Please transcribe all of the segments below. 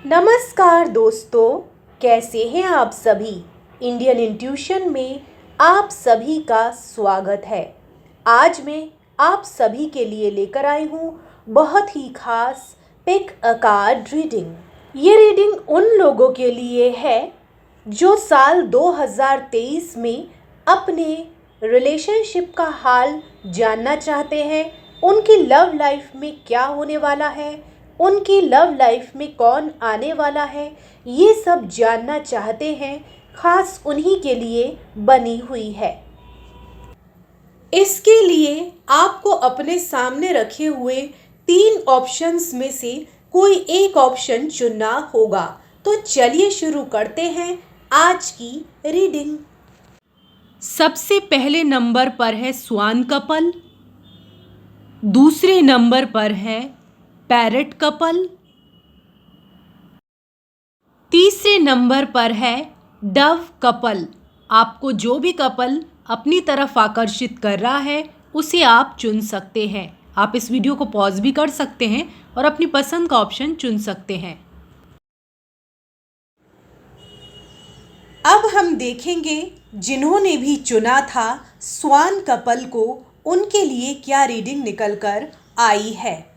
नमस्कार दोस्तों, कैसे हैं आप सभी। इंडियन इंट्यूशन में आप सभी का स्वागत है। आज मैं आप सभी के लिए लेकर आई हूँ बहुत ही खास पिक अ कार्ड रीडिंग। ये रीडिंग उन लोगों के लिए है जो साल 2023 में अपने रिलेशनशिप का हाल जानना चाहते हैं। उनकी लव लाइफ में क्या होने वाला है, उनकी लव लाइफ में कौन आने वाला है, ये सब जानना चाहते हैं। खास उन्हीं के लिए बनी हुई है। इसके लिए आपको अपने सामने रखे हुए 3 ऑप्शंस में से कोई एक ऑप्शन चुनना होगा। तो चलिए शुरू करते हैं आज की रीडिंग। सबसे पहले नंबर पर है स्वान कपल, दूसरे नंबर पर है पैरट कपल, तीसरे नंबर पर है डव कपल। आपको जो भी कपल अपनी तरफ आकर्षित कर रहा है उसे आप चुन सकते हैं। आप इस वीडियो को पॉज भी कर सकते हैं और अपनी पसंद का ऑप्शन चुन सकते हैं। अब हम देखेंगे जिन्होंने भी चुना था स्वान कपल को, उनके लिए क्या रीडिंग निकल कर आई है।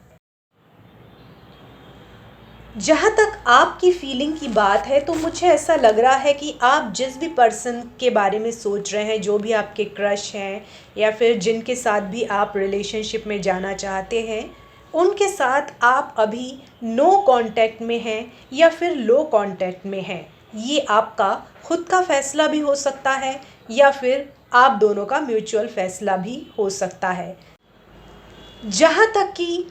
जहाँ तक आपकी फीलिंग की बात है तो मुझे ऐसा लग रहा है कि आप जिस भी पर्सन के बारे में सोच रहे हैं, जो भी आपके क्रश हैं या फिर जिनके साथ भी आप रिलेशनशिप में जाना चाहते हैं, उनके साथ आप अभी नो कांटेक्ट में हैं या फिर लो कांटेक्ट में हैं। ये आपका खुद का फैसला भी हो सकता है या फिर आप दोनों का म्यूचुअल फैसला भी हो सकता है। जहाँ तक कि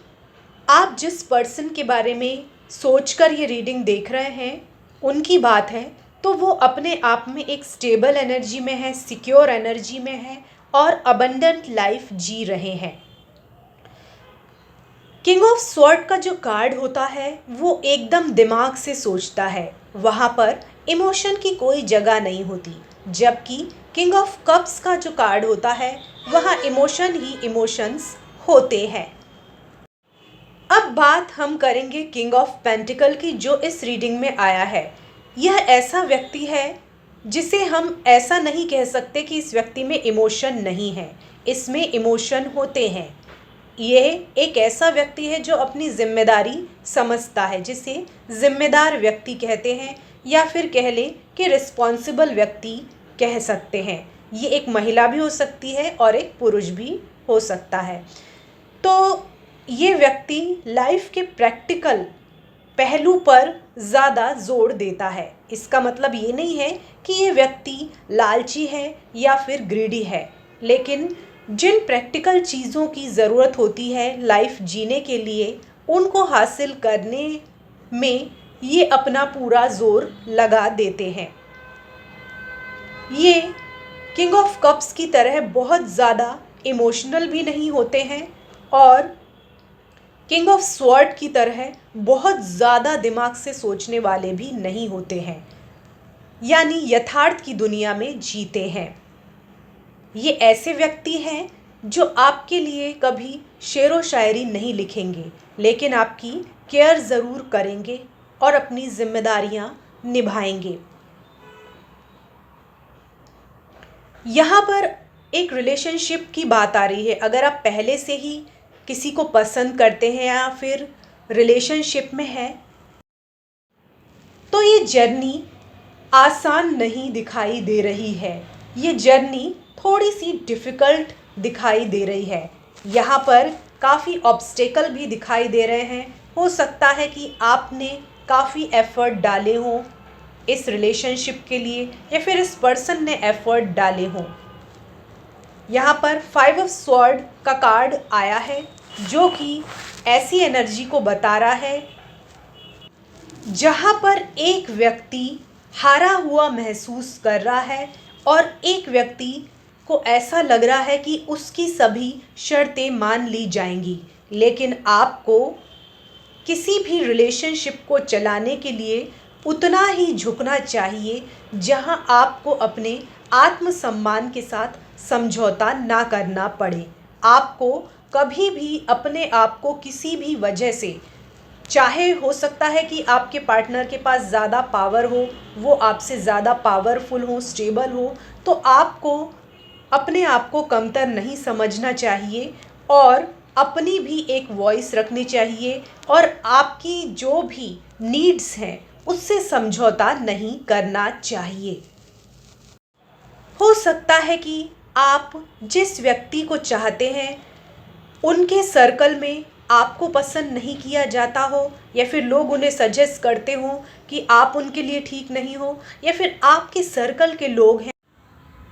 आप जिस पर्सन के बारे में सोचकर ये रीडिंग देख रहे हैं उनकी बात है, तो वो अपने आप में एक स्टेबल एनर्जी में है, सिक्योर एनर्जी में है और अबंडेंट लाइफ जी रहे हैं। किंग ऑफ स्वॉर्ड का जो कार्ड होता है वो एकदम दिमाग से सोचता है, वहाँ पर इमोशन की कोई जगह नहीं होती। जबकि किंग ऑफ कप्स का जो कार्ड होता है वहाँ इमोशन ही इमोशंस होते हैं। अब बात हम करेंगे किंग ऑफ पेंटिकल की, जो इस रीडिंग में आया है। यह ऐसा व्यक्ति है जिसे हम ऐसा नहीं कह सकते कि इस व्यक्ति में इमोशन नहीं है, इसमें इमोशन होते हैं। यह एक ऐसा व्यक्ति है जो अपनी जिम्मेदारी समझता है, जिसे जिम्मेदार व्यक्ति कहते हैं या फिर कह लें कि रिस्पॉन्सिबल व्यक्ति कह सकते हैं। ये एक महिला भी हो सकती है और एक पुरुष भी हो सकता है। तो ये व्यक्ति लाइफ के प्रैक्टिकल पहलू पर ज़्यादा जोर देता है। इसका मतलब ये नहीं है कि ये व्यक्ति लालची है या फिर ग्रीडी है, लेकिन जिन प्रैक्टिकल चीज़ों की ज़रूरत होती है लाइफ जीने के लिए, उनको हासिल करने में ये अपना पूरा जोर लगा देते हैं। ये किंग ऑफ कप्स की तरह बहुत ज़्यादा इमोशनल भी नहीं होते हैं और किंग ऑफ स्वॉर्ड की तरह बहुत ज़्यादा दिमाग से सोचने वाले भी नहीं होते हैं, यानी यथार्थ की दुनिया में जीते हैं। ये ऐसे व्यक्ति हैं जो आपके लिए कभी शेरो शायरी नहीं लिखेंगे, लेकिन आपकी केयर ज़रूर करेंगे और अपनी जिम्मेदारियां निभाएंगे। यहाँ पर एक रिलेशनशिप की बात आ रही है। अगर आप पहले से ही किसी को पसंद करते हैं या फिर रिलेशनशिप में हैं, तो ये जर्नी आसान नहीं दिखाई दे रही है। ये जर्नी थोड़ी सी डिफ़िकल्ट दिखाई दे रही है। यहाँ पर काफ़ी ऑब्स्टेकल भी दिखाई दे रहे हैं। हो सकता है कि आपने काफ़ी एफ़र्ट डाले हों इस रिलेशनशिप के लिए या फिर इस पर्सन ने एफ़र्ट डाले हों। यहाँ पर 5 ऑफ स्वॉर्ड का कार्ड आया है, जो कि ऐसी एनर्जी को बता रहा है जहाँ पर एक व्यक्ति हारा हुआ महसूस कर रहा है और एक व्यक्ति को ऐसा लग रहा है कि उसकी सभी शर्तें मान ली जाएंगी, लेकिन आपको किसी भी रिलेशनशिप को चलाने के लिए उतना ही झुकना चाहिए जहां आपको अपने आत्मसम्मान के साथ समझौता ना करना पड़े। आपको कभी भी अपने आप को किसी भी वजह से चाहे हो सकता है कि आपके पार्टनर के पास ज़्यादा पावर हो, वो आपसे ज़्यादा पावरफुल हो, स्टेबल हो, तो आपको अपने आप को कमतर नहीं समझना चाहिए और अपनी भी एक वॉइस रखनी चाहिए और आपकी जो भी नीड्स हैं उससे समझौता नहीं करना चाहिए। हो सकता है कि आप जिस व्यक्ति को चाहते हैं उनके सर्कल में आपको पसंद नहीं किया जाता हो, या फिर लोग उन्हें सजेस्ट करते हो कि आप उनके लिए ठीक नहीं हो, या फिर आपके सर्कल के लोग हैं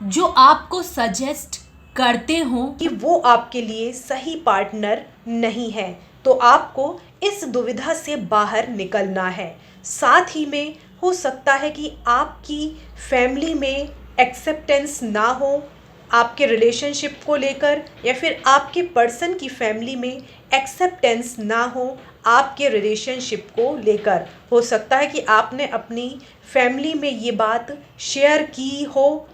जो आपको सजेस्ट करते हो कि वो आपके लिए सही पार्टनर नहीं है। तो आपको इस दुविधा से बाहर निकलना है। साथ ही में हो सकता है कि आपकी फैमिली में एक्सेप्टेंस ना हो आपके रिलेशनशिप को लेकर, या फिर आपके पर्सन की फैमिली में एक्सेप्टेंस ना हो आपके रिलेशनशिप को लेकर। हो सकता है कि आपने अपनी फैमिली में ये बात शेयर की हो,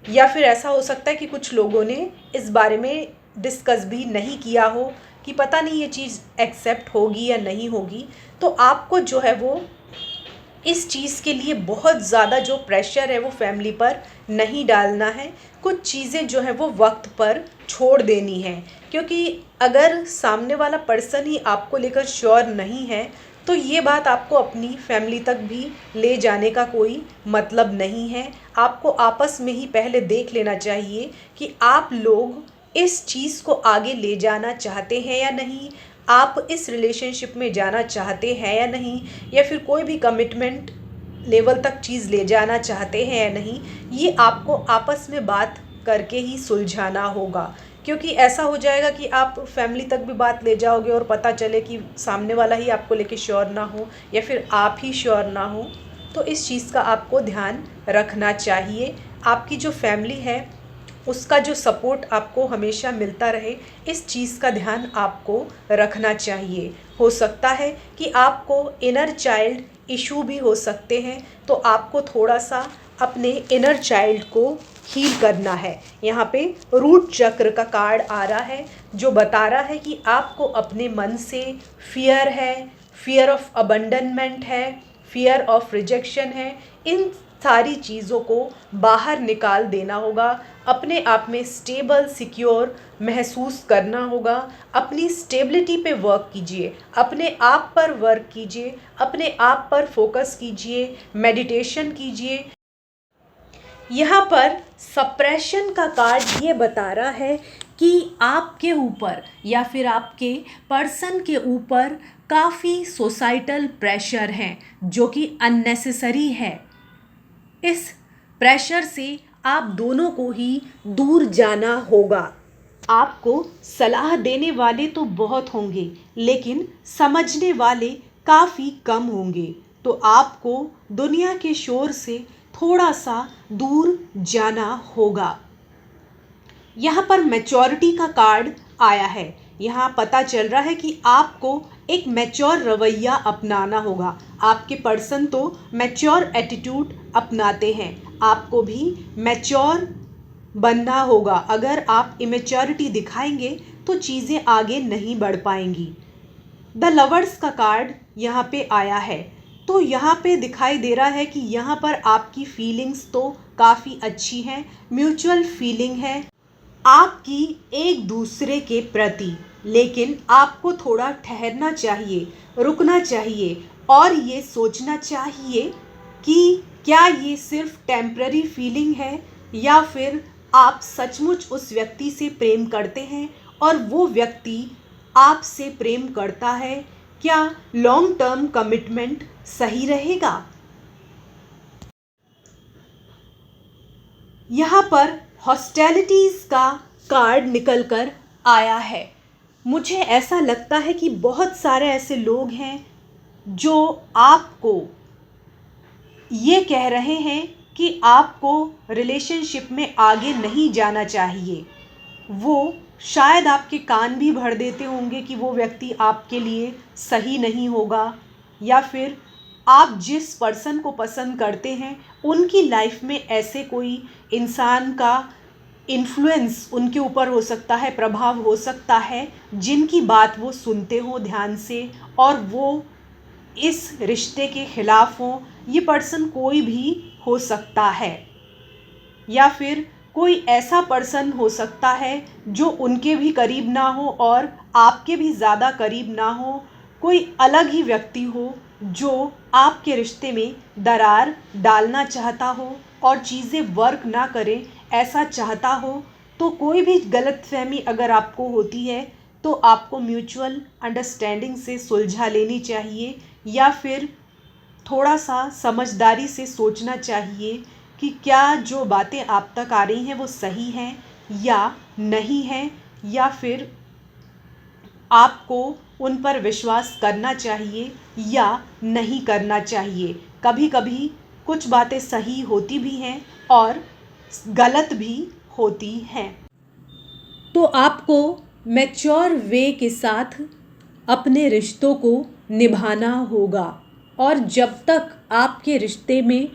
या फिर ऐसा हो सकता है कि कुछ लोगों ने इस बारे में डिस्कस भी नहीं किया हो कि पता नहीं ये चीज़ एक्सेप्ट होगी या नहीं होगी। तो आपको जो है वो इस चीज़ के लिए बहुत ज़्यादा जो प्रेशर है वो फैमिली पर नहीं डालना है। कुछ चीज़ें जो है वो वक्त पर छोड़ देनी है, क्योंकि अगर सामने वाला पर्सन ही आपको लेकर श्योर नहीं है तो ये बात आपको अपनी फैमिली तक भी ले जाने का कोई मतलब नहीं है। आपको आपस में ही पहले देख लेना चाहिए कि आप लोग इस चीज़ को आगे ले जाना चाहते हैं या नहीं, आप इस रिलेशनशिप में जाना चाहते हैं या नहीं, या फिर कोई भी कमिटमेंट लेवल तक चीज़ ले जाना चाहते हैं या नहीं। ये आपको आपस में बात करके ही सुलझाना होगा, क्योंकि ऐसा हो जाएगा कि आप फैमिली तक भी बात ले जाओगे और पता चले कि सामने वाला ही आपको लेके श्योर ना हो या फिर आप ही श्योर ना हो। तो इस चीज़ का आपको ध्यान रखना चाहिए। आपकी जो फैमिली है उसका जो सपोर्ट आपको हमेशा मिलता रहे, इस चीज़ का ध्यान आपको रखना चाहिए। हो सकता है कि आपको इनर चाइल्ड इशू भी हो सकते हैं, तो आपको थोड़ा सा अपने इनर चाइल्ड को हील करना है। यहाँ पे रूट चक्र का कार्ड आ रहा है जो बता रहा है कि आपको अपने मन से फियर है, फियर ऑफ अबंडनमेंट है, फियर ऑफ रिजेक्शन है, इन सारी चीज़ों को बाहर निकाल देना होगा। अपने आप में स्टेबल सिक्योर महसूस करना होगा। अपनी स्टेबिलिटी पे वर्क कीजिए, अपने आप पर वर्क कीजिए, अपने आप पर फोकस कीजिए, मेडिटेशन कीजिए। यहाँ पर सप्रेशन का कार्ड ये बता रहा है कि आपके ऊपर या फिर आपके पर्सन के ऊपर काफ़ी सोसाइटल प्रेशर हैं जो कि अननेसेसरी है। इस प्रेशर से आप दोनों को ही दूर जाना होगा। आपको सलाह देने वाले तो बहुत होंगे, लेकिन समझने वाले काफ़ी कम होंगे। तो आपको दुनिया के शोर से थोड़ा सा दूर जाना होगा। यहाँ पर मैच्योरिटी का कार्ड आया है। यहाँ पता चल रहा है कि आपको एक मैच्योर रवैया अपनाना होगा। आपके पर्सन तो मैच्योर एटीट्यूड अपनाते हैं, आपको भी मैच्योर बनना होगा। अगर आप इमेच्योरिटी दिखाएंगे तो चीज़ें आगे नहीं बढ़ पाएंगी। द लवर्स का कार्ड यहाँ पे आया है, तो यहाँ पे दिखाई दे रहा है कि यहाँ पर आपकी फीलिंग्स तो काफ़ी अच्छी हैं, म्यूचुअल फीलिंग है आपकी एक दूसरे के प्रति, लेकिन आपको थोड़ा ठहरना चाहिए, रुकना चाहिए और ये सोचना चाहिए कि क्या ये सिर्फ टेम्पररी फीलिंग है या फिर आप सचमुच उस व्यक्ति से प्रेम करते हैं और वो व्यक्ति आपसे प्रेम करता है। क्या लॉन्ग टर्म कमिटमेंट सही रहेगा? यहाँ पर हॉस्टिलिटीज़ का कार्ड निकल कर आया है। मुझे ऐसा लगता है कि बहुत सारे ऐसे लोग हैं जो आपको ये कह रहे हैं कि आपको रिलेशनशिप में आगे नहीं जाना चाहिए। वो शायद आपके कान भी भर देते होंगे कि वो व्यक्ति आपके लिए सही नहीं होगा, या फिर आप जिस पर्सन को पसंद करते हैं उनकी लाइफ में ऐसे कोई इंसान का इन्फ्लुएंस उनके ऊपर हो सकता है, प्रभाव हो सकता है, जिनकी बात वो सुनते हो ध्यान से और वो इस रिश्ते के खिलाफ हो। ये पर्सन कोई भी हो सकता है या फिर कोई ऐसा पर्सन हो सकता है जो उनके भी करीब ना हो और आपके भी ज़्यादा करीब ना हो। कोई अलग ही व्यक्ति हो जो आपके रिश्ते में दरार डालना चाहता हो और चीज़ें वर्क ना करें ऐसा चाहता हो। तो कोई भी गलतफहमी अगर आपको होती है तो आपको म्यूचुअल अंडरस्टैंडिंग से सुलझा लेनी चाहिए या फिर थोड़ा सा समझदारी से सोचना चाहिए कि क्या जो बातें आप तक आ रही हैं वो सही हैं या नहीं हैं, या फिर आपको उन पर विश्वास करना चाहिए या नहीं करना चाहिए। कभी कभी कुछ बातें सही होती भी हैं और गलत भी होती हैं। तो आपको मैच्योर वे के साथ अपने रिश्तों को निभाना होगा और जब तक आपके रिश्ते में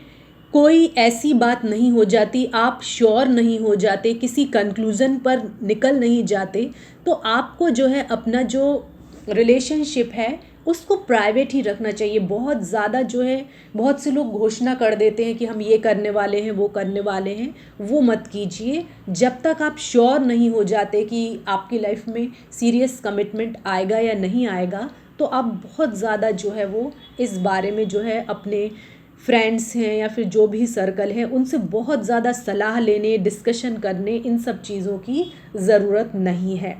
कोई ऐसी बात नहीं हो जाती, आप श्योर नहीं हो जाते, किसी कंक्लूज़न पर निकल नहीं जाते, तो आपको जो है अपना जो रिलेशनशिप है उसको प्राइवेट ही रखना चाहिए। बहुत ज़्यादा जो है बहुत से लोग घोषणा कर देते हैं कि हम ये करने वाले हैं, वो करने वाले हैं, वो मत कीजिए। जब तक आप श्योर नहीं हो जाते कि आपकी लाइफ में सीरियस कमिटमेंट आएगा या नहीं आएगा, तो आप बहुत ज़्यादा जो है वो इस बारे में जो है अपने फ्रेंड्स हैं या फिर जो भी सर्कल है उनसे बहुत ज़्यादा सलाह लेने, डिस्कशन करने, इन सब चीज़ों की ज़रूरत नहीं है।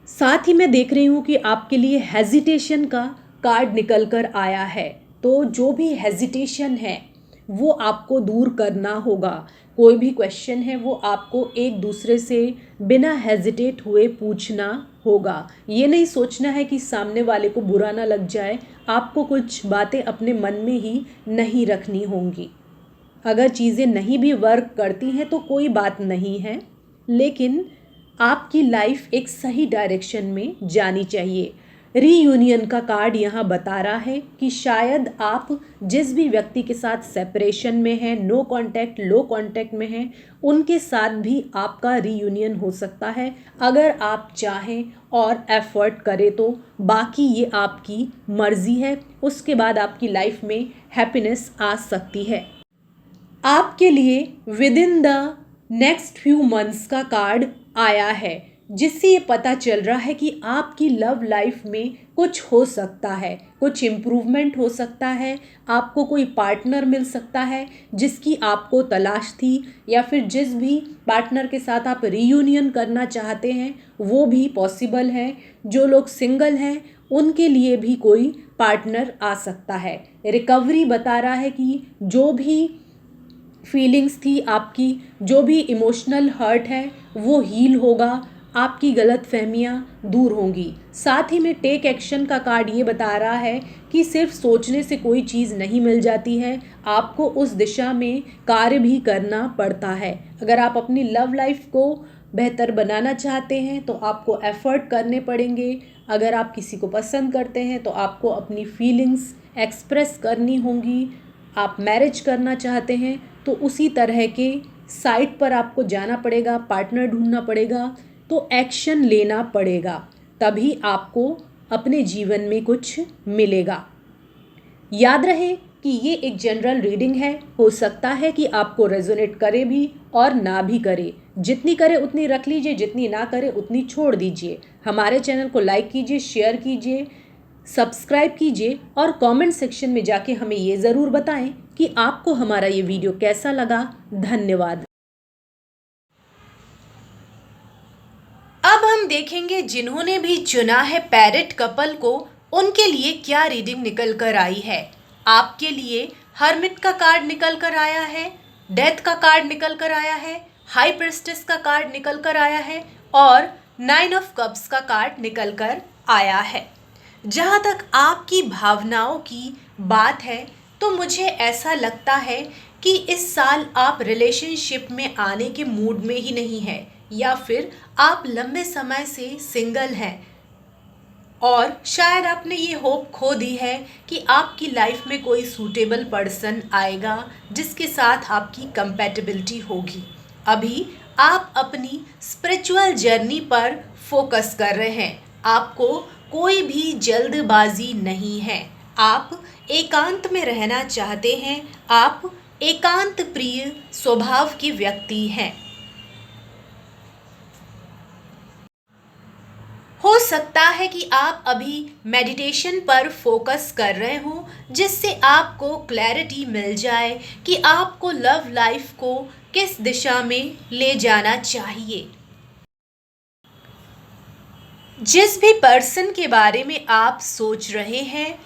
साथ ही मैं देख रही हूँ कि आपके लिए हेजिटेशन का कार्ड निकल कर आया है। तो जो भी हेजिटेशन है वो आपको दूर करना होगा। कोई भी क्वेश्चन है वो आपको एक दूसरे से बिना हेजिटेट हुए पूछना होगा। ये नहीं सोचना है कि सामने वाले को बुरा ना लग जाए। आपको कुछ बातें अपने मन में ही नहीं रखनी होंगी। अगर चीज़ें नहीं भी वर्क करती हैं तो कोई बात नहीं है, लेकिन आपकी लाइफ एक सही डायरेक्शन में जानी चाहिए। रीयूनियन का कार्ड यहाँ बता रहा है कि शायद आप जिस भी व्यक्ति के साथ सेपरेशन में हैं, नो कांटेक्ट, लो कांटेक्ट में हैं, उनके साथ भी आपका रीयूनियन हो सकता है अगर आप चाहें और एफर्ट करें तो। बाकी ये आपकी मर्ज़ी है। उसके बाद आपकी लाइफ में हैप्पीनेस आ सकती है। आपके लिए with in the next few months का कार्ड आया है, जिससे ये पता चल रहा है कि आपकी लव लाइफ में कुछ हो सकता है, कुछ इम्प्रूवमेंट हो सकता है, आपको कोई पार्टनर मिल सकता है जिसकी आपको तलाश थी, या फिर जिस भी पार्टनर के साथ आप रीयूनियन करना चाहते हैं वो भी पॉसिबल है। जो लोग सिंगल हैं उनके लिए भी कोई पार्टनर आ सकता है। रिकवरी बता रहा है कि जो भी फीलिंग्स थी आपकी, जो भी इमोशनल हर्ट है वो हील होगा, आपकी गलतफहमियां दूर होंगी। साथ ही में टेक एक्शन का कार्ड ये बता रहा है कि सिर्फ सोचने से कोई चीज़ नहीं मिल जाती है, आपको उस दिशा में कार्य भी करना पड़ता है। अगर आप अपनी लव लाइफ को बेहतर बनाना चाहते हैं तो आपको एफर्ट करने पड़ेंगे। अगर आप किसी को पसंद करते हैं तो आपको अपनी फीलिंग्स एक्सप्रेस करनी होंगी। आप मैरिज करना चाहते हैं तो उसी तरह के साइट पर आपको जाना पड़ेगा, पार्टनर ढूंढना पड़ेगा, तो एक्शन लेना पड़ेगा, तभी आपको अपने जीवन में कुछ मिलेगा। याद रहे कि ये एक जनरल रीडिंग है, हो सकता है कि आपको रेजोनेट करे भी और ना भी करे। जितनी करे उतनी रख लीजिए, जितनी ना करे उतनी छोड़ दीजिए। हमारे चैनल को लाइक कीजिए, शेयर कीजिए, सब्सक्राइब कीजिए और कमेंट सेक्शन में जाके हमें ये ज़रूर बताएं कि आपको हमारा ये वीडियो कैसा लगा। धन्यवाद। अब हम देखेंगे जिन्होंने भी चुना है पैरेट कपल को, उनके लिए क्या रीडिंग निकल कर आई है। आपके लिए हर्मिट का कार्ड निकल कर आया है, डेथ का कार्ड निकल कर आया है, हाई प्रिस्टेस का कार्ड निकल कर आया है और 9 ऑफ कप्स का कार्ड निकल कर आया है। जहाँ तक आपकी भावनाओं की बात है तो मुझे ऐसा लगता है कि इस साल आप रिलेशनशिप में आने के मूड में ही नहीं है, या फिर आप लंबे समय से सिंगल हैं और शायद आपने ये होप खो दी है कि आपकी लाइफ में कोई सूटेबल पर्सन आएगा जिसके साथ आपकी कंपैटिबिलिटी होगी। अभी आप अपनी स्पिरिचुअल जर्नी पर फोकस कर रहे हैं। आपको कोई भी जल्दबाजी नहीं है। आप एकांत में रहना चाहते हैं। आप एकांत प्रिय स्वभाव के व्यक्ति हैं। हो सकता है कि आप अभी मेडिटेशन पर फोकस कर रहे हो, जिससे आपको क्लैरिटी मिल जाए कि आपको लव लाइफ को किस दिशा में ले जाना चाहिए। जिस भी पर्सन के बारे में आप सोच रहे हैं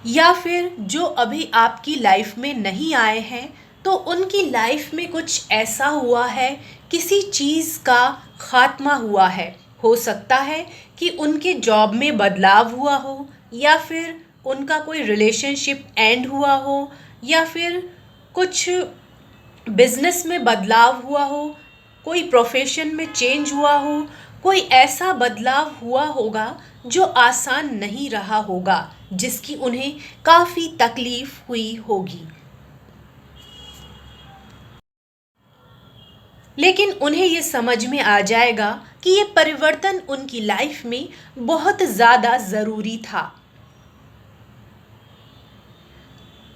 या फिर जो अभी आपकी लाइफ में नहीं आए हैं, तो उनकी लाइफ में कुछ ऐसा हुआ है, किसी चीज़ का खात्मा हुआ है। हो सकता है कि उनके जॉब में बदलाव हुआ हो, या फिर उनका कोई रिलेशनशिप एंड हुआ हो, या फिर कुछ बिजनेस में बदलाव हुआ हो, कोई प्रोफेशन में चेंज हुआ हो। कोई ऐसा बदलाव हुआ होगा जो आसान नहीं रहा होगा, जिसकी उन्हें काफ़ी तकलीफ हुई होगी। लेकिन उन्हें ये समझ में आ जाएगा कि ये परिवर्तन उनकी लाइफ में बहुत ज़्यादा ज़रूरी था।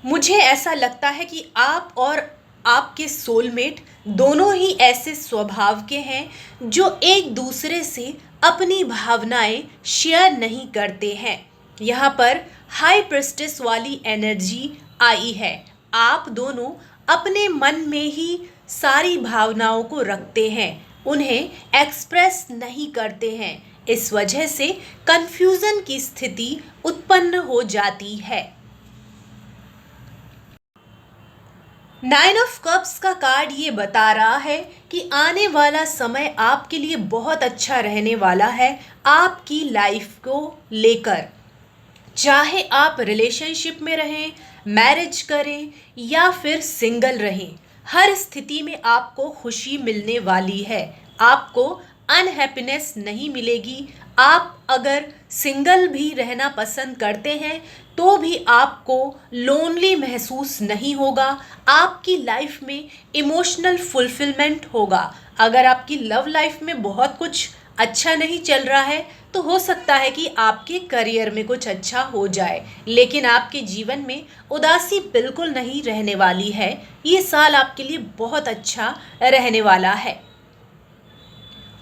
मुझे ऐसा लगता है कि आप और आपके सोलमेट दोनों ही ऐसे स्वभाव के हैं जो एक दूसरे से अपनी भावनाएं शेयर नहीं करते हैं। यहाँ पर हाई प्रेस्टिस वाली एनर्जी आई है। आप दोनों अपने मन में ही सारी भावनाओं को रखते हैं, उन्हें एक्सप्रेस नहीं करते हैं। इस वजह से कंफ्यूजन की स्थिति उत्पन्न हो जाती है। 9 ऑफ कप्स का कार्ड ये बता रहा है कि आने वाला समय आपके लिए बहुत अच्छा रहने वाला है। आपकी लाइफ को लेकर, चाहे आप रिलेशनशिप में रहें, मैरिज करें या फिर सिंगल रहें, हर स्थिति में आपको खुशी मिलने वाली है। आपको अनहैप्पीनेस नहीं मिलेगी। आप अगर सिंगल भी रहना पसंद करते हैं तो भी आपको लोनली महसूस नहीं होगा। आपकी लाइफ में इमोशनल फुलफिलमेंट होगा। अगर आपकी लव लाइफ में बहुत कुछ अच्छा नहीं चल रहा है तो हो सकता है कि आपके करियर में कुछ अच्छा हो जाए, लेकिन आपके जीवन में उदासी बिल्कुल नहीं रहने वाली है। ये साल आपके लिए बहुत अच्छा रहने वाला है।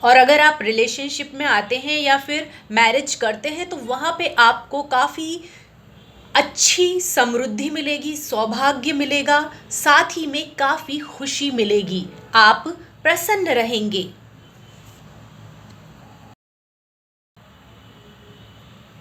और अगर आप रिलेशनशिप में आते हैं या फिर मैरिज करते हैं तो वहाँ पे आपको काफ़ी अच्छी समृद्धि मिलेगी, सौभाग्य मिलेगा, साथ ही में काफ़ी खुशी मिलेगी। आप प्रसन्न रहेंगे।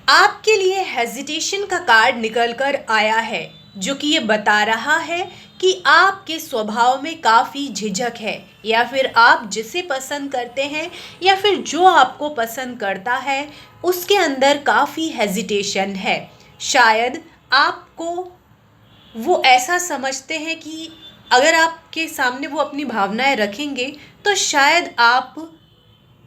आपके लिए हेजिटेशन का कार्ड निकल कर आया है, जो कि ये बता रहा है कि आपके स्वभाव में काफ़ी झिझक है, या फिर आप जिसे पसंद करते हैं या फिर जो आपको पसंद करता है उसके अंदर काफ़ी हेजिटेशन है। शायद आपको वो ऐसा समझते हैं कि अगर आपके सामने वो अपनी भावनाएं रखेंगे तो शायद आप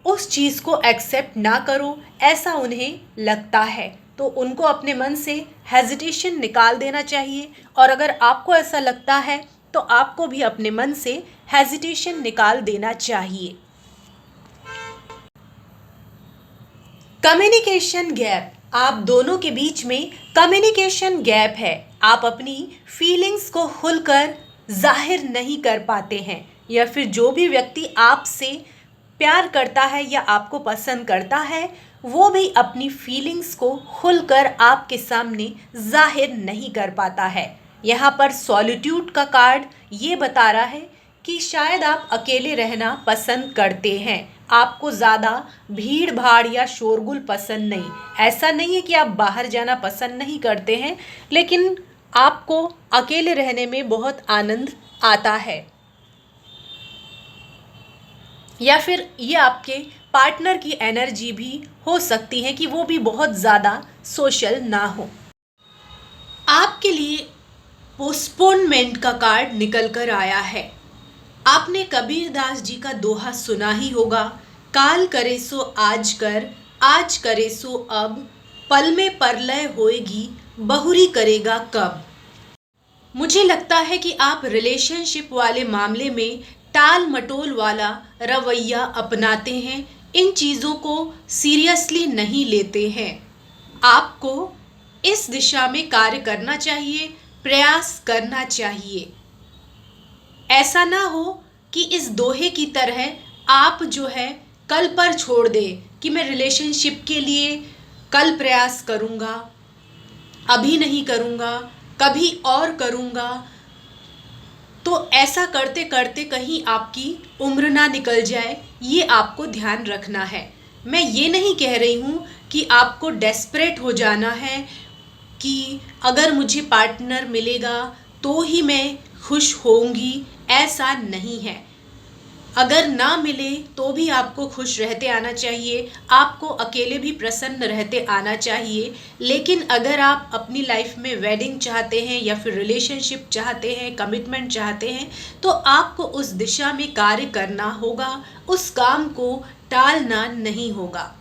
उस चीज़ को एक्सेप्ट ना करो, ऐसा उन्हें लगता है। तो उनको अपने मन से हेजिटेशन निकाल देना चाहिए। और अगर आपको ऐसा लगता है तो आपको भी अपने मन से हेजिटेशन निकाल देना चाहिए। कम्युनिकेशन गैप, आप दोनों के बीच में कम्युनिकेशन गैप है। आप अपनी फीलिंग्स को खुलकर जाहिर नहीं कर पाते हैं, या फिर जो भी व्यक्ति आपसे प्यार करता है या आपको पसंद करता है वो भी अपनी फीलिंग्स को खुलकर आपके सामने जाहिर नहीं कर पाता है। यहाँ पर सॉलिट्यूड का कार्ड ये बता रहा है कि शायद आप अकेले रहना पसंद करते हैं। आपको ज़्यादा भीड़ भाड़ या शोरगुल पसंद नहीं। ऐसा नहीं है कि आप बाहर जाना पसंद नहीं करते हैं, लेकिन आपको अकेले रहने में बहुत आनंद आता है। या फिर ये आपके पार्टनर की एनर्जी भी हो सकती है कि वो भी बहुत ज़्यादा सोशल ना हो। आपके लिए पोस्टपोनमेंट का कार्ड निकल कर आया है। आपने कबीरदास जी का दोहा सुना ही होगा, काल करे सो आज कर, आज करे सो अब, पल में परलय होएगी, बहुरी करेगा कब। मुझे लगता है कि आप रिलेशनशिप वाले मामले में टाल मटोल वाला रवैया अपनाते हैं, इन चीज़ों को सीरियसली नहीं लेते हैं। आपको इस दिशा में कार्य करना चाहिए, प्रयास करना चाहिए। ऐसा ना हो कि इस दोहे की तरह आप जो है कल पर छोड़ दें कि मैं रिलेशनशिप के लिए कल प्रयास करूँगा, अभी नहीं करूँगा, कभी और करूँगा। तो ऐसा करते करते कहीं आपकी उम्र ना निकल जाए, ये आपको ध्यान रखना है। मैं ये नहीं कह रही हूँ कि आपको डेस्परेट हो जाना है कि अगर मुझे पार्टनर मिलेगा तो ही मैं खुश होऊंगी, ऐसा नहीं है। अगर ना मिले तो भी आपको खुश रहते आना चाहिए, आपको अकेले भी प्रसन्न रहते आना चाहिए। लेकिन अगर आप अपनी लाइफ में वेडिंग चाहते हैं या फिर रिलेशनशिप चाहते हैं, कमिटमेंट चाहते हैं, तो आपको उस दिशा में कार्य करना होगा, उस काम को टालना नहीं होगा।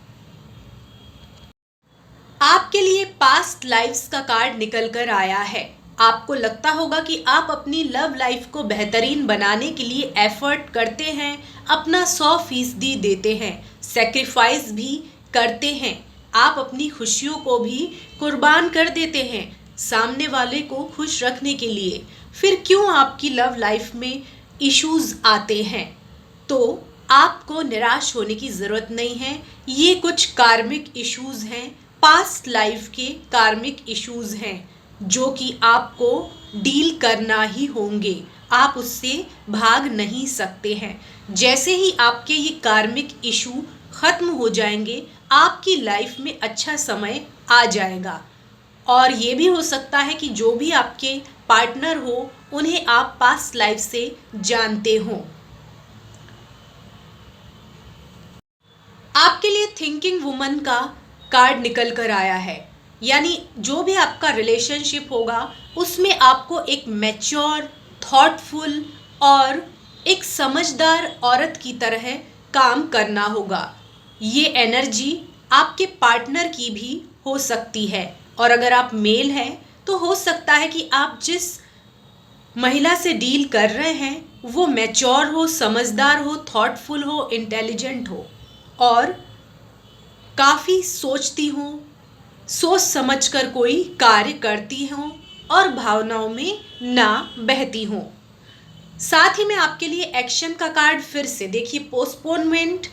आपके लिए पास्ट लाइफ्स का कार्ड निकल कर आया है। आपको लगता होगा कि आप अपनी लव लाइफ को बेहतरीन बनाने के लिए एफर्ट करते हैं, अपना 100% देते हैं, सेक्रीफाइस भी करते हैं। आप अपनी खुशियों को भी कुर्बान कर देते हैं सामने वाले को खुश रखने के लिए। फिर क्यों आपकी लव लाइफ में इश्यूज आते हैं? तो आपको निराश होने की ज़रूरत नहीं है। ये कुछ कार्मिक इश्यूज हैं, पास्ट लाइफ के कार्मिक इश्यूज हैं जो कि आपको डील करना ही होंगे। आप उससे भाग नहीं सकते हैं। जैसे ही आपके ये कार्मिक इशू खत्म हो जाएंगे, आपकी लाइफ में अच्छा समय आ जाएगा। और ये भी हो सकता है कि जो भी आपके पार्टनर हो, उन्हें आप पास्ट लाइफ से जानते हो। आपके लिए थिंकिंग वुमन का कार्ड निकल कर आया है, यानी जो भी आपका रिलेशनशिप होगा उसमें आपको एक मैच्योर, थॉटफुल और एक समझदार औरत की तरह काम करना होगा। ये एनर्जी आपके पार्टनर की भी हो सकती है, और अगर आप मेल हैं तो हो सकता है कि आप जिस महिला से डील कर रहे हैं वो मैच्योर हो, समझदार हो, थॉटफुल हो, इंटेलिजेंट हो और काफ़ी सोचती हूँ, सोच समझकर कोई कार्य करती हूँ और भावनाओं में ना बहती हूँ। साथ ही में आपके लिए एक्शन का कार्ड फिर से देखिए, पोस्टपोनमेंट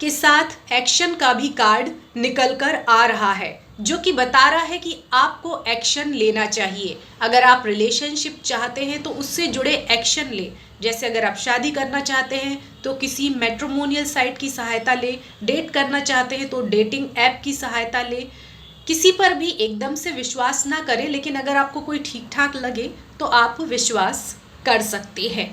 के साथ एक्शन का भी कार्ड निकल कर आ रहा है, जो कि बता रहा है कि आपको एक्शन लेना चाहिए। अगर आप रिलेशनशिप चाहते हैं तो उससे जुड़े एक्शन ले। जैसे अगर आप शादी करना चाहते हैं तो किसी मैट्रिमोनियल साइट की सहायता ले, डेट करना चाहते हैं तो डेटिंग ऐप की सहायता ले। किसी पर भी एकदम से विश्वास ना करें, लेकिन अगर आपको कोई ठीक ठाक लगे तो आप विश्वास कर सकते हैं।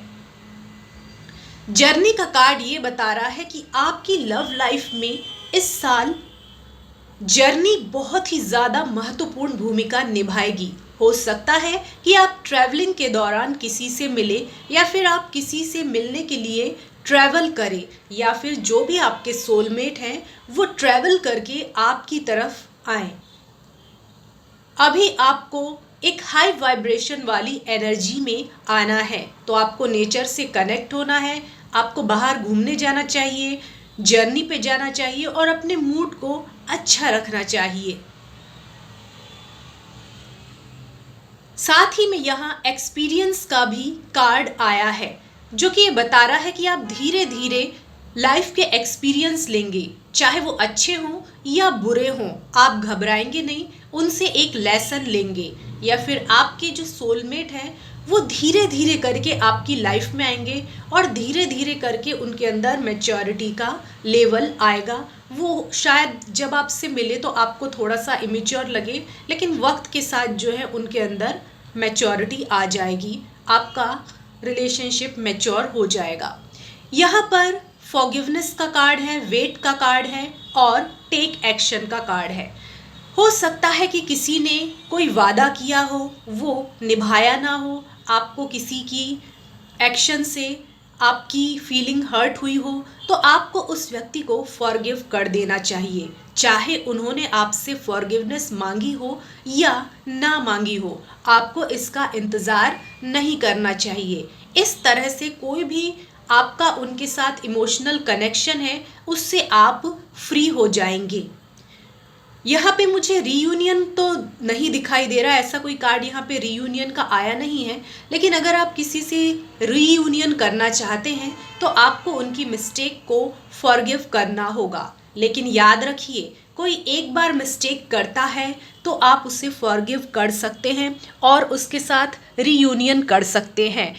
जर्नी का कार्ड ये बता रहा है कि आपकी लव लाइफ में इस साल जर्नी बहुत ही ज़्यादा महत्वपूर्ण भूमिका निभाएगी। हो सकता है कि आप ट्रैवलिंग के दौरान किसी से मिले, या फिर आप किसी से मिलने के लिए ट्रैवल करें, या फिर जो भी आपके सोलमेट हैं वो ट्रैवल करके आपकी तरफ आए। अभी आपको एक हाई वाइब्रेशन एनर्जी एनर्जी में आना है, तो आपको नेचर से कनेक्ट होना है, आपको बाहर घूमने जाना चाहिए, जर्नी पे जाना चाहिए और अपने मूड को अच्छा रखना चाहिए। साथ ही में यहाँ एक्सपीरियंस का भी कार्ड आया है, जो कि ये बता रहा है कि आप धीरे धीरे लाइफ के एक्सपीरियंस लेंगे, चाहे वो अच्छे हों या बुरे हों। आप घबराएंगे नहीं, उनसे एक लेसन लेंगे, या फिर आपके जो सोलमेट हैं वो धीरे धीरे करके आपकी लाइफ में आएंगे और धीरे धीरे करके उनके अंदर मैच्योरिटी का लेवल आएगा। वो शायद जब आपसे मिले तो आपको थोड़ा सा इमेच्योर लगे, लेकिन वक्त के साथ जो है उनके अंदर मैच्योरिटी आ जाएगी, आपका रिलेशनशिप मैच्योर हो जाएगा। यहाँ पर फॉरगिवनेस का कार्ड है, वेट का कार्ड है और टेक एक्शन का कार्ड है। हो सकता है कि किसी ने कोई वादा किया हो, वो निभाया ना हो, आपको किसी की एक्शन से आपकी फीलिंग हर्ट हुई हो तो आपको उस व्यक्ति को फॉरगिव कर देना चाहिए, चाहे उन्होंने आपसे फॉरगिवनेस मांगी हो या ना मांगी हो। आपको इसका इंतज़ार नहीं करना चाहिए। इस तरह से कोई भी आपका उनके साथ इमोशनल कनेक्शन है उससे आप फ्री हो जाएंगे। यहाँ पे मुझे रीयूनियन तो नहीं दिखाई दे रहा, ऐसा कोई कार्ड यहाँ पे रीयूनियन का आया नहीं है। लेकिन अगर आप किसी से रीयूनियन करना चाहते हैं तो आपको उनकी मिस्टेक को फॉरगिव करना होगा। लेकिन याद रखिए, कोई एक बार मिस्टेक करता है तो आप उसे फॉरगिव कर सकते हैं और उसके साथ रीयूनियन कर सकते हैं।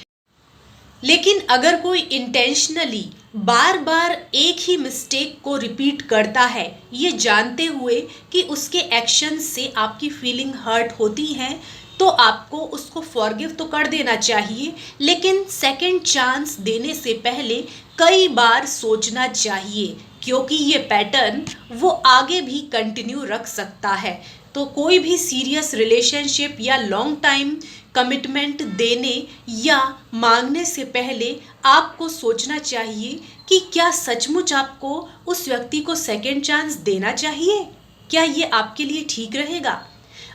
लेकिन अगर कोई इंटेंशनली बार बार एक ही मिस्टेक को रिपीट करता है, ये जानते हुए कि उसके एक्शन से आपकी फीलिंग हर्ट होती है, तो आपको उसको फॉरगिव तो कर देना चाहिए, लेकिन सेकंड चांस देने से पहले कई बार सोचना चाहिए, क्योंकि ये पैटर्न वो आगे भी कंटिन्यू रख सकता है। तो कोई भी सीरियस रिलेशनशिप या लॉन्ग टाइम कमिटमेंट देने या मांगने से पहले आपको सोचना चाहिए कि क्या सचमुच आपको उस व्यक्ति को सेकंड चांस देना चाहिए, क्या ये आपके लिए ठीक रहेगा।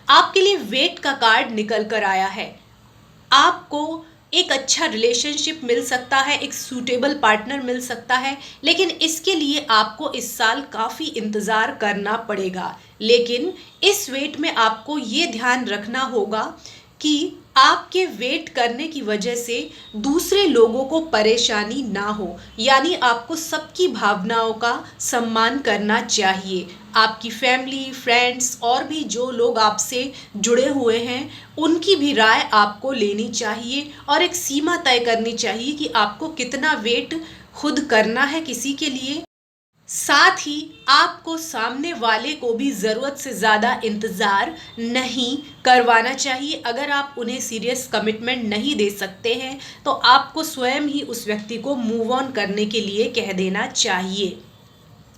आपके लिए वेट का कार्ड निकल कर आया है। आपको एक अच्छा रिलेशनशिप मिल सकता है, एक सूटेबल पार्टनर मिल सकता है, लेकिन इसके लिए आपको इस साल काफ़ी इंतज़ार करना पड़ेगा। लेकिन इस वेट में आपको ये ध्यान रखना होगा कि आपके वेट करने की वजह से दूसरे लोगों को परेशानी ना हो, यानी आपको सबकी भावनाओं का सम्मान करना चाहिए। आपकी फैमिली, फ्रेंड्स और भी जो लोग आपसे जुड़े हुए हैं उनकी भी राय आपको लेनी चाहिए और एक सीमा तय करनी चाहिए कि आपको कितना वेट खुद करना है किसी के लिए। साथ ही आपको सामने वाले को भी ज़रूरत से ज़्यादा इंतज़ार नहीं करवाना चाहिए। अगर आप उन्हें सीरियस कमिटमेंट नहीं दे सकते हैं तो आपको स्वयं ही उस व्यक्ति को मूव ऑन करने के लिए कह देना चाहिए।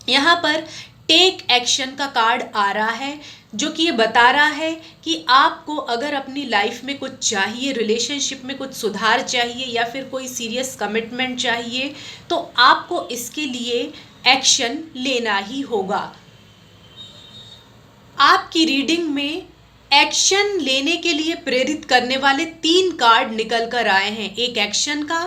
यहाँ पर टेक एक्शन का कार्ड आ रहा है, जो कि ये बता रहा है कि आपको अगर अपनी लाइफ में कुछ चाहिए, रिलेशनशिप में कुछ सुधार चाहिए या फिर कोई सीरियस कमिटमेंट चाहिए, तो आपको इसके लिए एक्शन लेना ही होगा। आपकी रीडिंग में एक्शन लेने के लिए प्रेरित करने वाले 3 कार्ड निकल कर आए हैं। एक एक्शन का,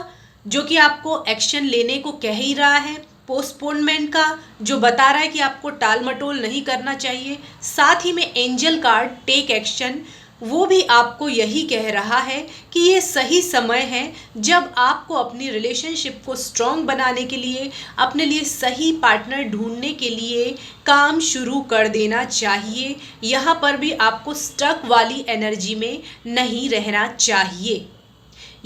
जो कि आपको एक्शन लेने को कह ही रहा है, पोस्टपोनमेंट का, जो बता रहा है कि आपको टाल मटोल नहीं करना चाहिए, साथ ही में एंजल कार्ड टेक एक्शन, वो भी आपको यही कह रहा है कि ये सही समय है जब आपको अपनी रिलेशनशिप को स्ट्रॉन्ग बनाने के लिए, अपने लिए सही पार्टनर ढूंढने के लिए काम शुरू कर देना चाहिए। यहाँ पर भी आपको स्टक वाली एनर्जी में नहीं रहना चाहिए।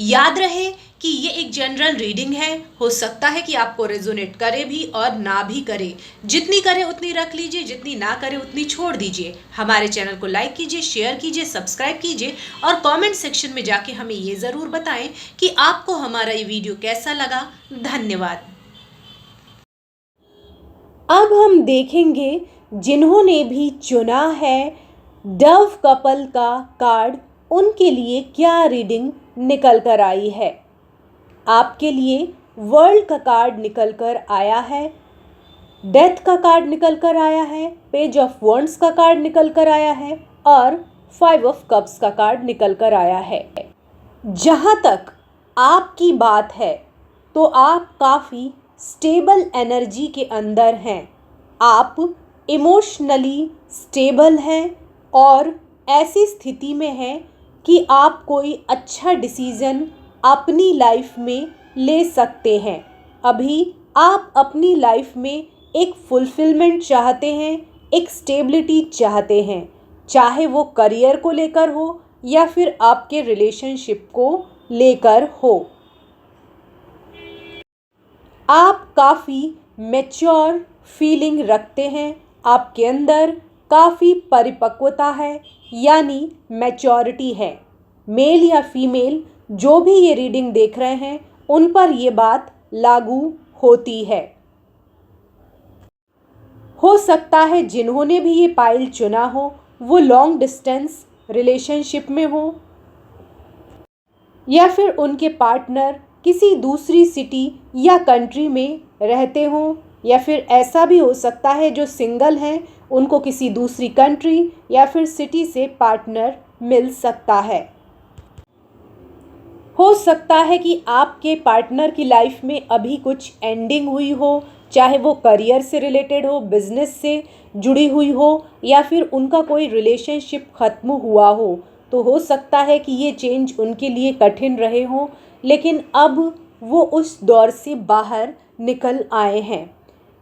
याद रहे कि ये एक जनरल रीडिंग है, हो सकता है कि आपको रेजोनेट करे भी और ना भी करे। जितनी करे उतनी रख लीजिए, जितनी ना करे उतनी छोड़ दीजिए। हमारे चैनल को लाइक कीजिए, शेयर कीजिए, सब्सक्राइब कीजिए और कमेंट सेक्शन में जाके हमें ये ज़रूर बताएं कि आपको हमारा ये वीडियो कैसा लगा। धन्यवाद। अब हम देखेंगे जिन्होंने भी चुना है डव कपल का कार्ड, उनके लिए क्या रीडिंग निकल कर आई है। आपके लिए वर्ल्ड का कार्ड निकल कर आया है, डेथ का कार्ड निकल कर आया है, पेज ऑफ वॉन्ड्स का कार्ड निकल कर आया है और 5 ऑफ कप्स का कार्ड निकल कर आया है। जहाँ तक आपकी बात है तो आप काफ़ी स्टेबल एनर्जी के अंदर हैं। आप इमोशनली स्टेबल हैं और ऐसी स्थिति में हैं कि आप कोई अच्छा डिसीज़न अपनी लाइफ में ले सकते हैं। अभी आप अपनी लाइफ में एक फुलफिलमेंट चाहते हैं, एक स्टेबिलिटी चाहते हैं, चाहे वो करियर को लेकर हो या फिर आपके रिलेशनशिप को लेकर हो। आप काफ़ी मैच्योर फीलिंग रखते हैं, आपके अंदर काफ़ी परिपक्वता है, यानी मैच्योरिटी है। मेल या फीमेल जो भी ये रीडिंग देख रहे हैं उन पर ये बात लागू होती है। हो सकता है जिन्होंने भी ये पाइल चुना हो वो लॉन्ग डिस्टेंस रिलेशनशिप में हो या फिर उनके पार्टनर किसी दूसरी सिटी या कंट्री में रहते हों, या फिर ऐसा भी हो सकता है जो सिंगल हैं उनको किसी दूसरी कंट्री या फिर सिटी से पार्टनर मिल सकता है। हो सकता है कि आपके पार्टनर की लाइफ में अभी कुछ एंडिंग हुई हो, चाहे वो करियर से रिलेटेड हो, बिजनेस से जुड़ी हुई हो, या फिर उनका कोई रिलेशनशिप ख़त्म हुआ हो। तो हो सकता है कि ये चेंज उनके लिए कठिन रहे हों, लेकिन अब वो उस दौर से बाहर निकल आए हैं।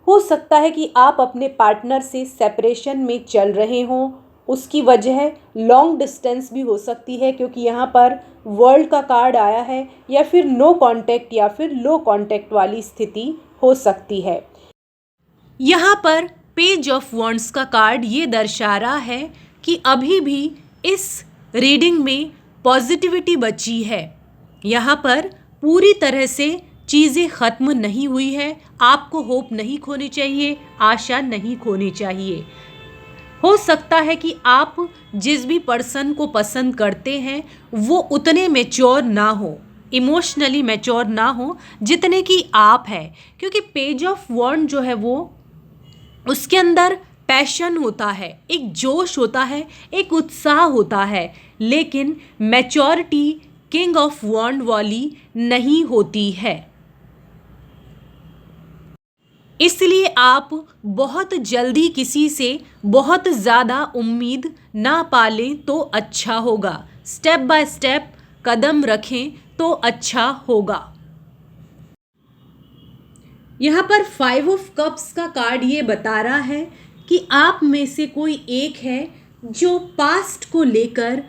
हो सकता है कि आप अपने पार्टनर से सेपरेशन में चल रहे हों, उसकी वजह लॉन्ग डिस्टेंस भी हो सकती है, क्योंकि यहाँ पर वर्ल्ड का कार्ड आया है, या फिर नो कांटेक्ट या फिर लो कांटेक्ट वाली स्थिति हो सकती है। यहाँ पर पेज ऑफ वॉन्ड्स का कार्ड ये दर्शा रहा है कि अभी भी इस रीडिंग में पॉजिटिविटी बची है। यहाँ पर पूरी तरह से चीज़ें ख़त्म नहीं हुई है। आपको होप नहीं खोनी चाहिए, आशा नहीं खोनी चाहिए। हो सकता है कि आप जिस भी पर्सन को पसंद करते हैं वो उतने मैच्योर ना हो, इमोशनली मैच्योर ना हो जितने कि आप हैं, क्योंकि पेज ऑफ वॉन्ड जो है वो उसके अंदर पैशन होता है, एक जोश होता है, एक उत्साह होता है, लेकिन मैच्योरिटी किंग ऑफ वॉन्ड वाली नहीं होती है। इसलिए आप बहुत जल्दी किसी से बहुत ज़्यादा उम्मीद ना पालें तो अच्छा होगा। स्टेप बाय स्टेप कदम रखें तो अच्छा होगा। यहाँ पर 5 ऑफ कप्स का कार्ड ये बता रहा है कि आप में से कोई एक है जो पास्ट को लेकर,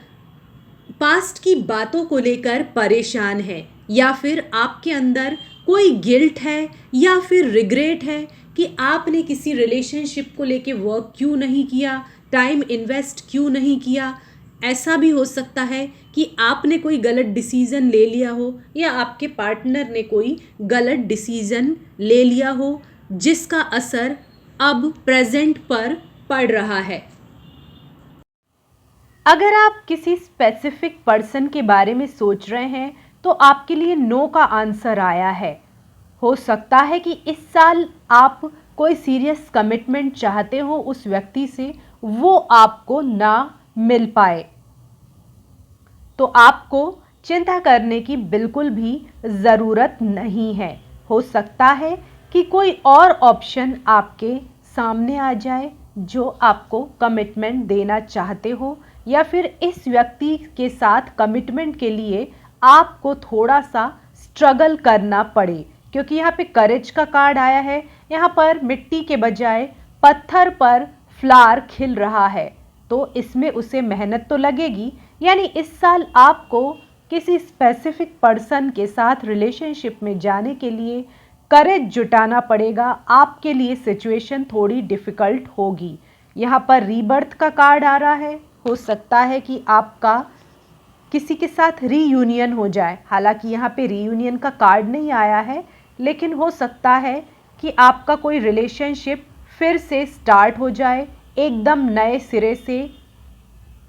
पास्ट की बातों को लेकर परेशान है, या फिर आपके अंदर कोई गिल्ट है या फिर रिग्रेट है कि आपने किसी रिलेशनशिप को लेके वर्क क्यों नहीं किया, टाइम इन्वेस्ट क्यों नहीं किया। ऐसा भी हो सकता है कि आपने कोई गलत डिसीज़न ले लिया हो, या आपके पार्टनर ने कोई गलत डिसीज़न ले लिया हो जिसका असर अब प्रेजेंट पर पड़ रहा है। अगर आप किसी स्पेसिफिक पर्सन के बारे में सोच रहे हैं तो आपके लिए नो का आंसर आया है। हो सकता है कि इस साल आप कोई सीरियस कमिटमेंट चाहते हो उस व्यक्ति से, वो आपको ना मिल पाए, तो आपको चिंता करने की बिल्कुल भी ज़रूरत नहीं है। हो सकता है कि कोई और ऑप्शन आपके सामने आ जाए जो आपको कमिटमेंट देना चाहते हो, या फिर इस व्यक्ति के साथ कमिटमेंट के लिए आपको थोड़ा सा स्ट्रगल करना पड़े, क्योंकि यहाँ पे करेज का कार्ड आया है। यहाँ पर मिट्टी के बजाय पत्थर पर फ्लावर खिल रहा है, तो इसमें उसे मेहनत तो लगेगी। यानी इस साल आपको किसी स्पेसिफिक पर्सन के साथ रिलेशनशिप में जाने के लिए करेज जुटाना पड़ेगा। आपके लिए सिचुएशन थोड़ी डिफ़िकल्ट होगी। यहाँ पर रीबर्थ का कार्ड आ रहा है। हो सकता है कि आपका किसी के साथ रीयूनियन हो जाए। हालांकि यहाँ पे रीयूनियन का कार्ड नहीं आया है, लेकिन हो सकता है कि आपका कोई रिलेशनशिप फिर से स्टार्ट हो जाए, एकदम नए सिरे से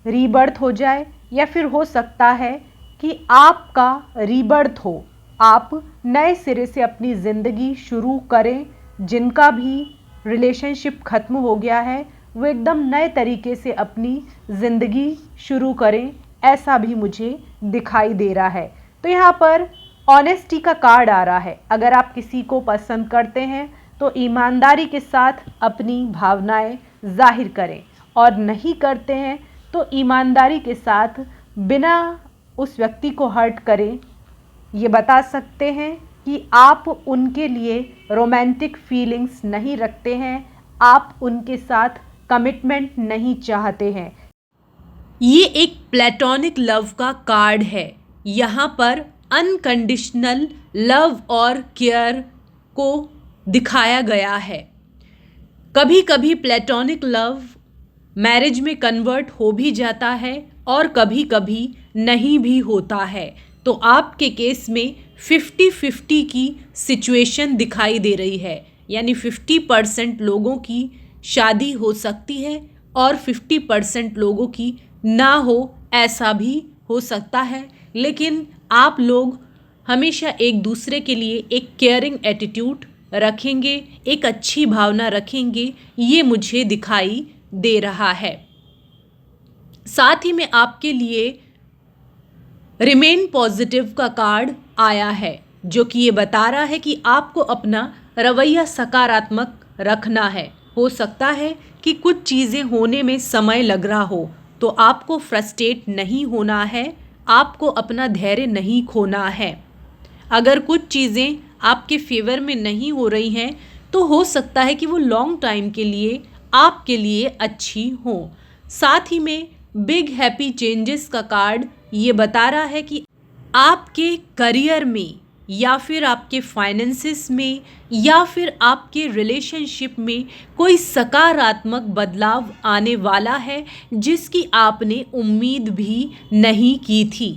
रीबर्थ हो जाए, या फिर हो सकता है कि आपका रीबर्थ हो, आप नए सिरे से अपनी ज़िंदगी शुरू करें। जिनका भी रिलेशनशिप ख़त्म हो गया है वो एकदम नए तरीके से अपनी ज़िंदगी शुरू करें, ऐसा भी मुझे दिखाई दे रहा है। तो यहाँ पर ऑनेस्टी का कार्ड आ रहा है। अगर आप किसी को पसंद करते हैं तो ईमानदारी के साथ अपनी भावनाएं जाहिर करें, और नहीं करते हैं तो ईमानदारी के साथ बिना उस व्यक्ति को हर्ट करें ये बता सकते हैं कि आप उनके लिए रोमांटिक फीलिंग्स नहीं रखते हैं, आप उनके साथ कमिटमेंट नहीं चाहते हैं। ये एक प्लेटोनिक लव का कार्ड है। यहाँ पर अनकंडीशनल लव और केयर को दिखाया गया है। कभी कभी प्लेटोनिक लव मैरिज में कन्वर्ट हो भी जाता है और कभी कभी नहीं भी होता है। तो आपके केस में 50-50 की सिचुएशन दिखाई दे रही है, यानी 50% लोगों की शादी हो सकती है और 50% लोगों की ना हो, ऐसा भी हो सकता है। लेकिन आप लोग हमेशा एक दूसरे के लिए एक केयरिंग एटीट्यूड रखेंगे, एक अच्छी भावना रखेंगे, ये मुझे दिखाई दे रहा है। साथ ही में आपके लिए रिमेन पॉजिटिव का कार्ड आया है, जो कि ये बता रहा है कि आपको अपना रवैया सकारात्मक रखना है। हो सकता है कि कुछ चीज़ें होने में समय लग रहा हो, तो आपको फ्रस्ट्रेट नहीं होना है, आपको अपना धैर्य नहीं खोना है। अगर कुछ चीज़ें आपके फेवर में नहीं हो रही हैं, तो हो सकता है कि वो लॉन्ग टाइम के लिए आपके लिए अच्छी हो। साथ ही में बिग हैप्पी चेंजेस का कार्ड ये बता रहा है कि आपके करियर में या फिर आपके फाइनेंसिस में या फिर आपके रिलेशनशिप में कोई सकारात्मक बदलाव आने वाला है, जिसकी आपने उम्मीद भी नहीं की थी।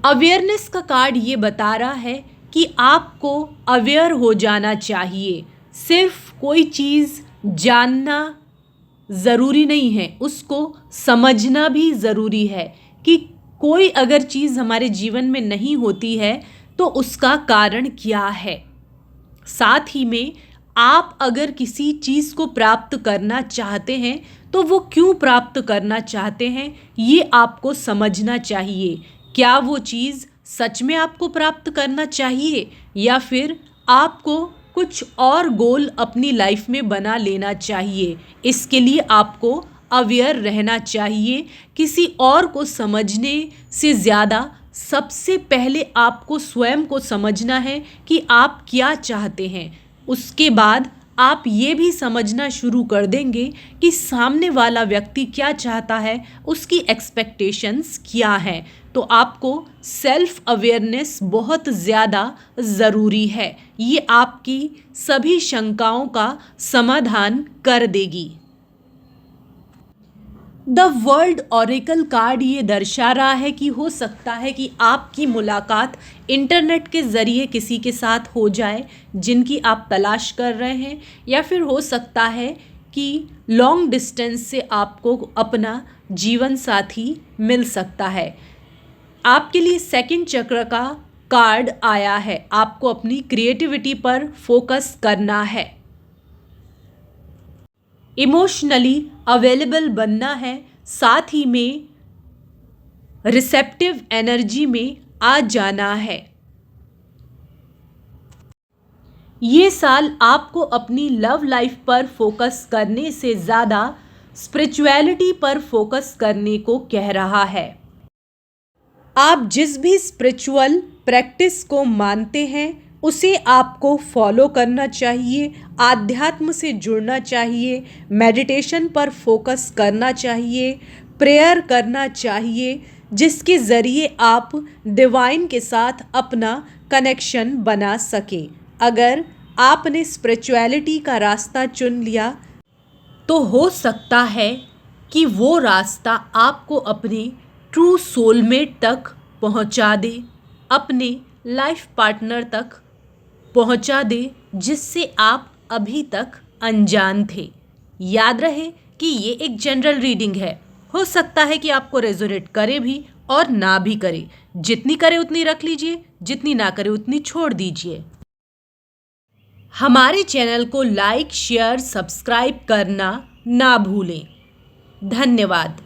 अवेयरनेस का कार्ड ये बता रहा है कि आपको अवेयर हो जाना चाहिए। सिर्फ कोई चीज़ जानना ज़रूरी नहीं है, उसको समझना भी ज़रूरी है कि कोई अगर चीज़ हमारे जीवन में नहीं होती है तो उसका कारण क्या है। साथ ही में आप अगर किसी चीज़ को प्राप्त करना चाहते हैं तो वो क्यों प्राप्त करना चाहते हैं, ये आपको समझना चाहिए। क्या वो चीज़ सच में आपको प्राप्त करना चाहिए या फिर आपको कुछ और गोल अपनी लाइफ में बना लेना चाहिए। इसके लिए आपको अवेयर रहना चाहिए। किसी और को समझने से ज़्यादा सबसे पहले आपको स्वयं को समझना है कि आप क्या चाहते हैं। उसके बाद आप ये भी समझना शुरू कर देंगे कि सामने वाला व्यक्ति क्या चाहता है, उसकी एक्सपेक्टेशंस क्या हैं। तो आपको सेल्फ अवेयरनेस बहुत ज़्यादा ज़रूरी है। ये आपकी सभी शंकाओं का समाधान कर देगी। द वर्ल्ड ऑरेकल कार्ड ये दर्शा रहा है कि हो सकता है कि आपकी मुलाकात इंटरनेट के ज़रिए किसी के साथ हो जाए जिनकी आप तलाश कर रहे हैं, या फिर हो सकता है कि लॉन्ग डिस्टेंस से आपको अपना जीवन साथी मिल सकता है। आपके लिए सेकंड चक्र का कार्ड आया है। आपको अपनी क्रिएटिविटी पर फोकस करना है, इमोशनली अवेलेबल बनना है, साथ ही में रिसेप्टिव एनर्जी में आ जाना है। ये साल आपको अपनी लव लाइफ पर फोकस करने से ज़्यादा स्पिरिचुअलिटी पर फोकस करने को कह रहा है। आप जिस भी स्पिरिचुअल प्रैक्टिस को मानते हैं उसे आपको फॉलो करना चाहिए, आध्यात्म से जुड़ना चाहिए, मेडिटेशन पर फोकस करना चाहिए, प्रेयर करना चाहिए, जिसके ज़रिए आप डिवाइन के साथ अपना कनेक्शन बना सके। अगर आपने स्पिरिचुअलिटी का रास्ता चुन लिया तो हो सकता है कि वो रास्ता आपको अपने ट्रू सोलमेट तक पहुंचा दे, अपने लाइफ पार्टनर तक पहुंचा दे, जिससे आप अभी तक अनजान थे। याद रहे कि ये एक जनरल रीडिंग है। हो सकता है कि आपको रेजोनेट करे भी और ना भी करे। जितनी करे उतनी रख लीजिए, जितनी ना करे उतनी छोड़ दीजिए। हमारे चैनल को लाइक, शेयर, सब्सक्राइब करना ना भूलें। धन्यवाद।